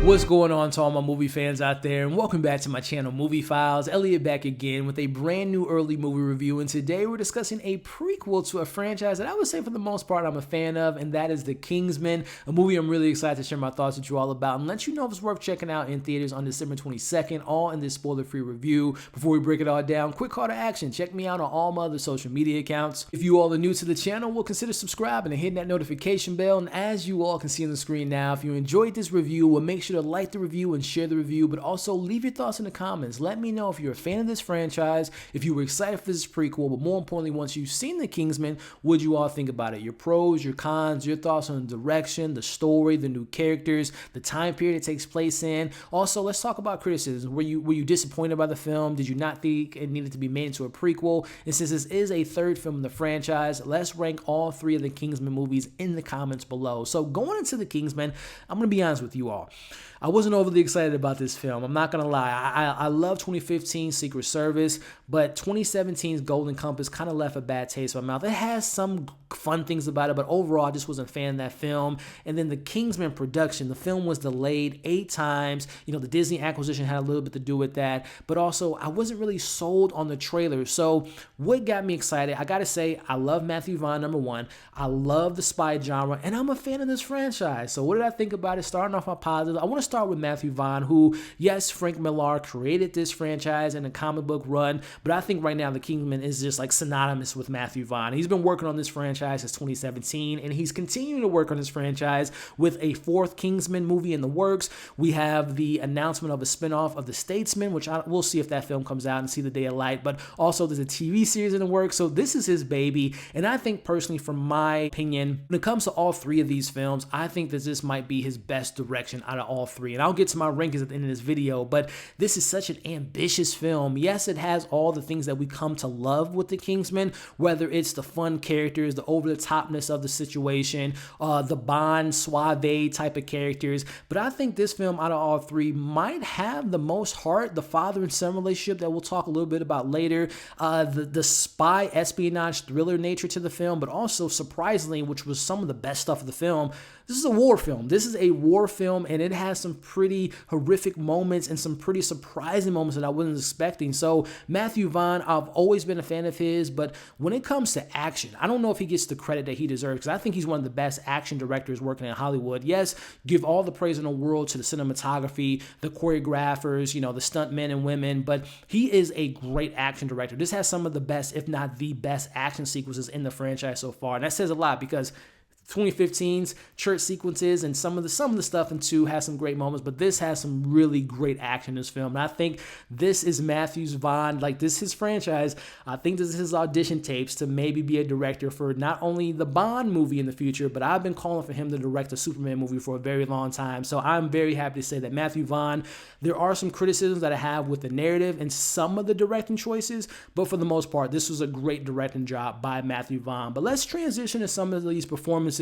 What's going on to all my movie fans out there, and welcome back to my channel, Movie Files. Elliot back again with a brand new early movie review, and today we're discussing a prequel to a franchise that I would say for the most part I'm a fan of, and that is The Kingsman, a movie I'm really excited to share my thoughts with you all about and let you know if it's worth checking out in theaters on December 22nd, all in this spoiler-free review. Before we break it all down, quick call to action. Check me out on all my other social media accounts. If you all are new to the channel, well, consider subscribing and hitting that notification bell, and as you all can see on the screen now, if you enjoyed this review, well, make sure to like the review and share the review, but also leave your thoughts in the comments. Let me know if you're a fan of this franchise, if you were excited for this prequel, but more importantly, once you've seen The Kingsman, what you all think about it? Your pros, your cons, your thoughts on the direction, the story, the new characters, the time period it takes place in. Also, let's talk about criticism. Were you disappointed by the film? Did you not think it needed to be made into a prequel? And since this is a third film in the franchise, let's rank all three of the Kingsman movies in the comments below. So going into The Kingsman, I'm going to be honest with you all. I wasn't overly excited about this film. I'm not going to lie. I love 2015's Secret Service, but 2017's Golden Compass kind of left a bad taste in my mouth. It has some fun things about it, but overall, I just wasn't a fan of that film. And then the Kingsman production, the film was delayed 8 times. You know, the Disney acquisition had a little bit to do with that, but also I wasn't really sold on the trailer. So what got me excited? I got to say, I love Matthew Vaughn, number one. I love the spy genre, and I'm a fan of this franchise. So what did I think about it? Starting off my positive, I want to start with Matthew Vaughn, who, yes, Frank Millar created this franchise in a comic book run, but I think right now the Kingsman is just like synonymous with Matthew Vaughn. He's been working on this franchise since 2017, and he's continuing to work on this franchise with a 4th Kingsman movie in the works. We have the announcement of a spinoff of The Statesman, which we'll see if that film comes out and see the day of light, but also there's a TV series in the works, so this is his baby, and I think personally, from my opinion, when it comes to all 3 of these films, I think that this might be his best direction out of all 3, and I'll get to my rankings at the end of this video, but this is such an ambitious film. Yes, it has all the things that we come to love with The Kingsman, whether it's the fun characters, the over-the-topness of the situation, the Bond, suave type of characters, but I think this film out of all 3 might have the most heart, the father and son relationship that we'll talk a little bit about later, the spy espionage thriller nature to the film, but also surprisingly, which was some of the best stuff of the film, this is a war film. This is a war film, and it has some pretty horrific moments and some pretty surprising moments that I wasn't expecting. So Matthew Vaughn, I've always been a fan of his, but when it comes to action, I don't know if he gets the credit that he deserves, because I think he's one of the best action directors working in Hollywood. Yes, give all the praise in the world to the cinematography, the choreographers, you know, the stunt men and women, but he is a great action director. This has some of the best, if not the best, action sequences in the franchise so far, and that says a lot because 2015's church sequences and some of the stuff in 2 has some great moments, but this has some really great action in this film. And I think this is Matthew Vaughn, like this is his franchise. I think this is his audition tapes to maybe be a director for not only the Bond movie in the future, but I've been calling for him to direct a Superman movie for a very long time. So I'm very happy to say that Matthew Vaughn, there are some criticisms that I have with the narrative and some of the directing choices, but for the most part, this was a great directing job by Matthew Vaughn. But let's transition to some of these performances.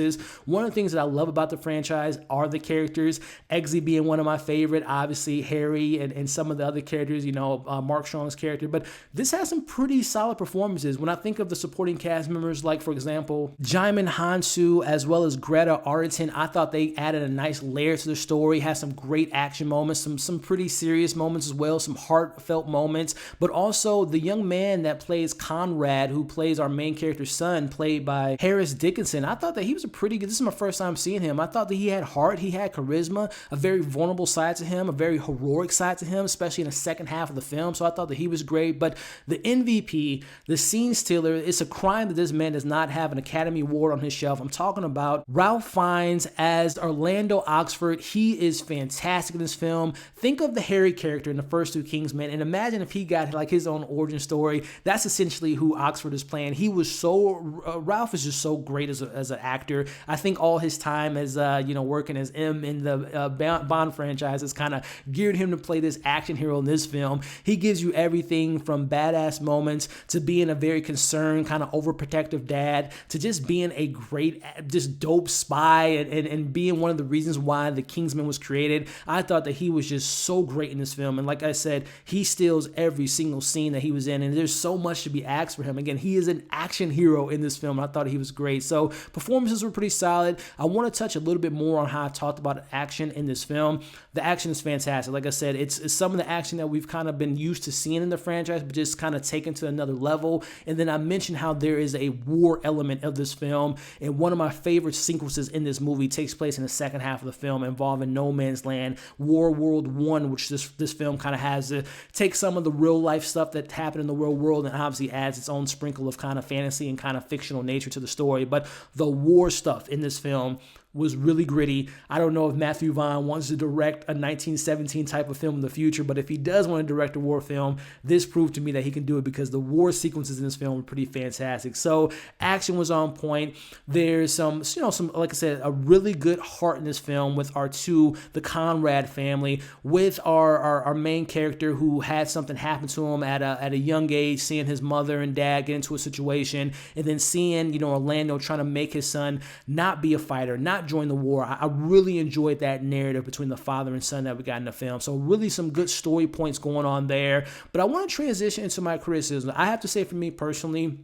One of the things that I love about the franchise are the characters, Eggsy being one of my favorite, obviously Harry and some of the other characters, you know, Mark Strong's character, but this has some pretty solid performances. When I think of the supporting cast members, like for example, Djimon, Hounsou, as well as Gemma Arterton, I thought they added a nice layer to the story, has some great action moments, some pretty serious moments as well, some heartfelt moments, but also the young man that plays Conrad, who plays our main character's son, played by Dickinson. I thought that he was a pretty good, this is my first time seeing him. I thought that he had heart, he had charisma, a very vulnerable side to him, a very heroic side to him, especially in the second half of the film. So I thought that he was great. But the MVP, the scene stealer, it's a crime that this man does not have an Academy Award on his shelf. I'm talking about Ralph Fiennes as Orlando Oxford. He is fantastic in this film. Think of the Harry character in the first 2 Kingsmen, and imagine if he got like his own origin story. That's essentially who Oxford is playing. He was so, Ralph is just so great as an actor. I think all his time as working as M in the Bond franchise has kind of geared him to play this action hero in this film. He gives you everything from badass moments to being a very concerned, kind of overprotective dad to just being a great, just dope spy and being one of the reasons why the Kingsman was created. I thought that he was just so great in this film, and like I said, he steals every single scene that he was in, and there's so much to be asked for him. Again, he is an action hero in this film. I thought he was great. So performances performances were pretty solid. I want to touch a little bit more on how I talked about action in this film. The action is fantastic. Like I said, it's some of the action that we've kind of been used to seeing in the franchise, but just kind of taken to another level. And then I mentioned how there is a war element of this film, and one of my favorite sequences in this movie takes place in the second half of the film involving No Man's Land, War World 1, which this film kind of has to take some of the real life stuff that happened in the real world and obviously adds its own sprinkle of kind of fantasy and kind of fictional nature to the story. But the war stuff in this film was really gritty. I don't know if Matthew Vaughn wants to direct a 1917 type of film in the future, but if he does want to direct a war film, this proved to me that he can do it because the war sequences in this film are pretty fantastic. So action was on point. There's some like I said, a really good heart in this film with the Conrad family, with our main character who had something happen to him at a young age, seeing his mother and dad get into a situation, and then seeing, Orlando trying to make his son not be a fighter, not join the war. I really enjoyed that narrative between the father and son that we got in the film. So really some good story points going on there. But I want to transition into my criticism. I have to say, for me personally,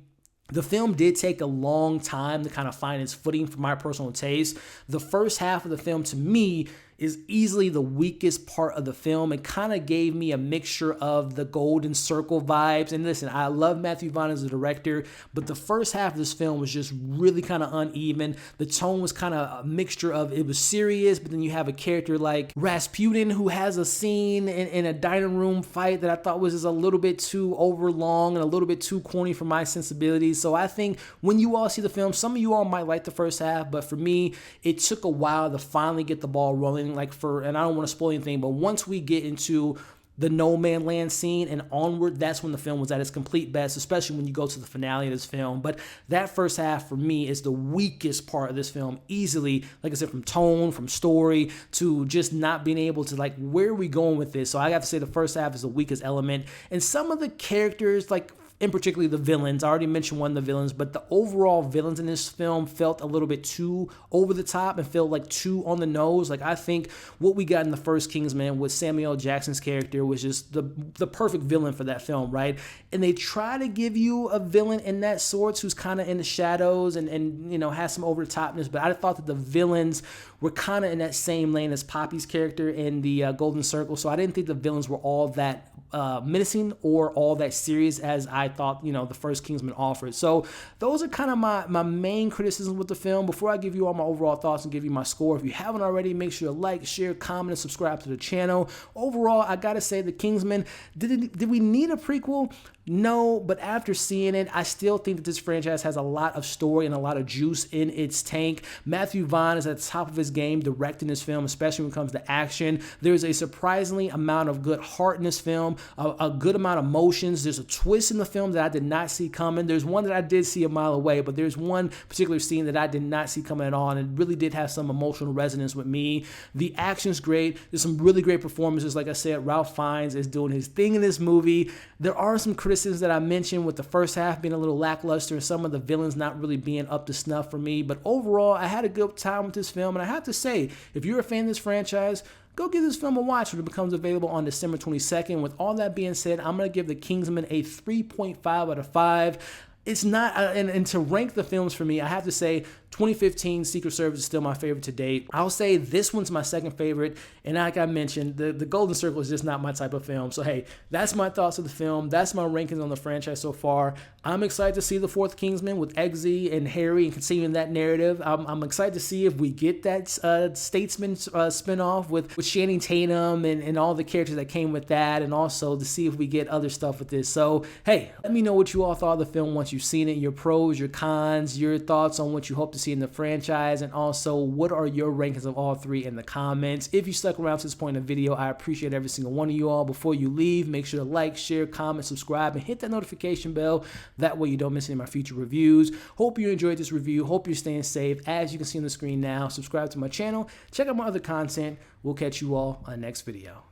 the film did take a long time to kind of find its footing for my personal taste. The first half of the film, to me, is easily the weakest part of the film. It kind of gave me a mixture of the Golden Circle vibes. And listen, I love Matthew Vaughn as a director, but the first half of this film was just really kind of uneven. The tone was kind of a mixture of, it was serious, but then you have a character like Rasputin who has a scene in a dining room fight that I thought was just a little bit too overlong and a little bit too corny for my sensibilities. So I think when you all see the film, some of you all might like the first half, but for me, it took a while to finally get the ball rolling. And I don't want to spoil anything, but once we get into the No Man Land scene and onward, that's when the film was at its complete best, especially when you go to the finale of this film. But that first half for me is the weakest part of this film, easily, like I said, from tone, from story, to just not being able to, like, where are we going with this? So I have to say the first half is the weakest element. And some of the characters, like, in particularly the villains. I already mentioned one of the villains, but the overall villains in this film felt a little bit too over the top and felt like too on the nose. Like, I think what we got in the first Kingsman with Samuel L. Jackson's character was just the perfect villain for that film, right? And they try to give you a villain in that sorts who's kind of in the shadows and has some over the topness, but I thought that the villains were kind of in that same lane as Poppy's character in the Golden Circle. So I didn't think the villains were all that menacing or all that serious as I thought, the first Kingsman offered. So those are kind of my main criticisms with the film. Before I give you all my overall thoughts and give you my score, if you haven't already, make sure to like, share, comment, and subscribe to the channel. Overall, I gotta say, the Kingsman, did we need a prequel? No, but after seeing it, I still think that this franchise has a lot of story and a lot of juice in its tank. Matthew Vaughn is at the top of his game directing this film, especially when it comes to action. There's a surprisingly amount of good heart in this film, a good amount of emotions. There's a twist in the film that I did not see coming. There's one that I did see a mile away, but there's one particular scene that I did not see coming at all, and it really did have some emotional resonance with me. The action's great. There's some really great performances. Like I said, Ralph Fiennes is doing his thing in this movie. There are some criticisms that I mentioned with the first half being a little lackluster and some of the villains not really being up to snuff for me. But overall, I had a good time with this film. And I have to say, if you're a fan of this franchise, go give this film a watch when it becomes available on December 22nd. With all that being said, I'm going to give the Kingsman a 3.5 out of 5. It's not, and to rank the films for me, I have to say 2015 Secret Service is still my favorite to date. I'll say this one's my second favorite, and like I mentioned, the Golden Circle is just not my type of film. So hey, that's my thoughts of the film. That's my rankings on the franchise so far. I'm excited to see the fourth Kingsman with Eggsy and Harry and continuing that narrative. I'm excited to see if we get that Statesman spinoff with Channing Tatum and all the characters that came with that, and also to see if we get other stuff with this. So hey, let me know what you all thought of the film once you've seen it, your pros, your cons, your thoughts on what you hope to see in the franchise, and also what are your rankings of all three in the comments. If you stuck around to this point in the video, I appreciate every single one of you all. Before you leave, make sure to like, share, comment, subscribe, and hit that notification bell. That way you don't miss any of my future reviews. Hope you enjoyed this review. Hope you're staying safe. As you can see on the screen now, subscribe to my channel. Check out my other content. We'll catch you all on the next video.